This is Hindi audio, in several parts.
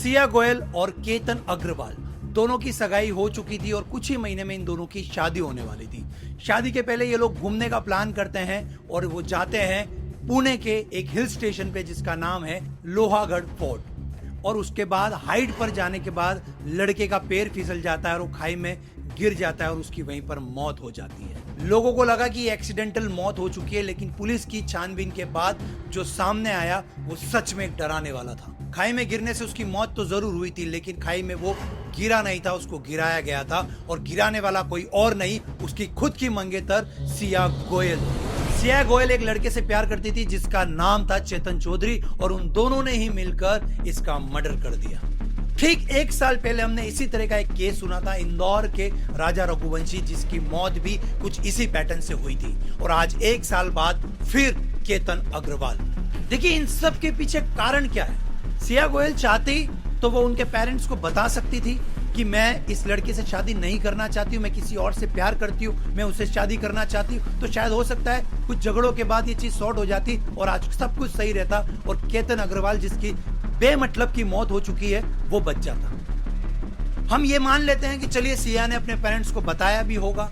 सिया गोयल और केतन अग्रवाल दोनों की सगाई हो चुकी थी और कुछ ही महीने में इन दोनों की शादी होने वाली थी। शादी के पहले ये लोग घूमने का प्लान करते हैं और वो जाते हैं पुणे के एक हिल स्टेशन पे जिसका नाम है लोहागढ़ फोर्ट। और उसके बाद हाइट पर जाने के बाद लड़के का पैर फिसल जाता है और वो खाई में गिर जाता है और उसकी वहीं पर मौत हो जाती है। लोगों को लगा कि एक्सीडेंटल मौत हो चुकी है, लेकिन पुलिस की छानबीन के बाद जो सामने आया वो सच में एक डराने वाला था। खाई में गिरने से उसकी मौत तो जरूर हुई थी, लेकिन खाई में वो गिरा नहीं था, उसको गिराया गया था और गिराने वाला कोई और नहीं, उसकी खुद की मंगेतर सिया गोयल। सिया गोयल एक लड़के से प्यार करती थी जिसका नाम था चेतन चौधरी और उन दोनों ने ही मिलकर इसका मर्डर कर दिया। ठीक एक साल पहले हमने इसी तरह का एक केस सुना था इंदौर के राजा रघुवंशी, जिसकी मौत भी कुछ इसी पैटर्न से हुई थी। और आज एक साल बाद फिर केतन अग्रवाल। देखिए इन सब के पीछे कारण क्या है। सिया गोयल चाहती तो वो उनके पेरेंट्स को बता सकती थी कि मैं इस लड़के से शादी नहीं करना चाहती हूँ, मैं किसी और से प्यार करती हूँ, मैं उससे शादी करना चाहती हूँ। तो शायद हो सकता है कुछ झगड़ों के बाद ये चीज सॉर्ट हो जाती और आज सब कुछ सही रहता और केतन अग्रवाल जिसकी बेमतलब की मौत हो चुकी है वो बच जाता। हम ये मान लेते हैं कि चलिए सिया ने अपने पेरेंट्स को बताया भी होगा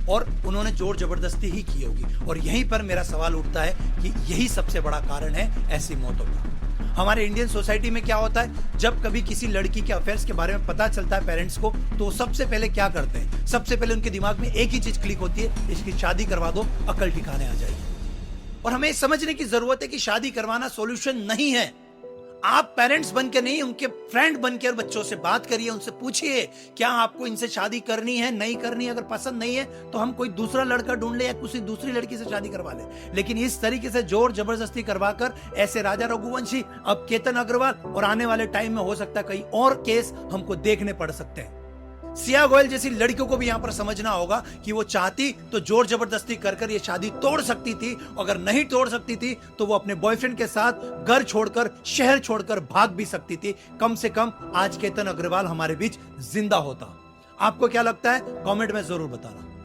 और उन्होंने जोर जबरदस्ती ही की होगी। और यहीं पर मेरा सवाल उठता है कि यही सबसे बड़ा कारण है ऐसी मौतों का। हमारे इंडियन सोसाइटी में क्या होता है, जब कभी किसी लड़की के अफेयर्स के बारे में पता चलता है पेरेंट्स को, तो सबसे पहले क्या करते हैं, सबसे पहले उनके दिमाग में एक ही चीज क्लिक होती है, इसकी शादी करवा दो, अकल ठिकाने आ जाएगी। और हमें समझने की जरूरत है कि शादी करवाना सॉल्यूशन नहीं है। आप पेरेंट्स बन के नहीं, उनके फ्रेंड बनकर बच्चों से बात करिए, उनसे पूछिए क्या आपको इनसे शादी करनी है, नहीं करनी है। अगर पसंद नहीं है तो हम कोई दूसरा लड़का ढूंढ ले या किसी दूसरी लड़की से शादी करवा ले। लेकिन इस तरीके से जोर जबरदस्ती करवाकर ऐसे राजा रघुवंशी, अब केतन अग्रवाल और आने वाले टाइम में हो सकता है कई और केस हमको देखने पड़ सकते हैं। सिया गोयल जैसी लड़कियों को भी यहां पर समझना होगा कि वो चाहती तो जोर जबरदस्ती कर ये शादी तोड़ सकती थी। अगर नहीं तोड़ सकती थी तो वो अपने बॉयफ्रेंड के साथ घर छोड़कर, शहर छोड़कर भाग भी सकती थी। कम से कम आज केतन अग्रवाल हमारे बीच जिंदा होता। आपको क्या लगता है, कमेंट में जरूर बताना।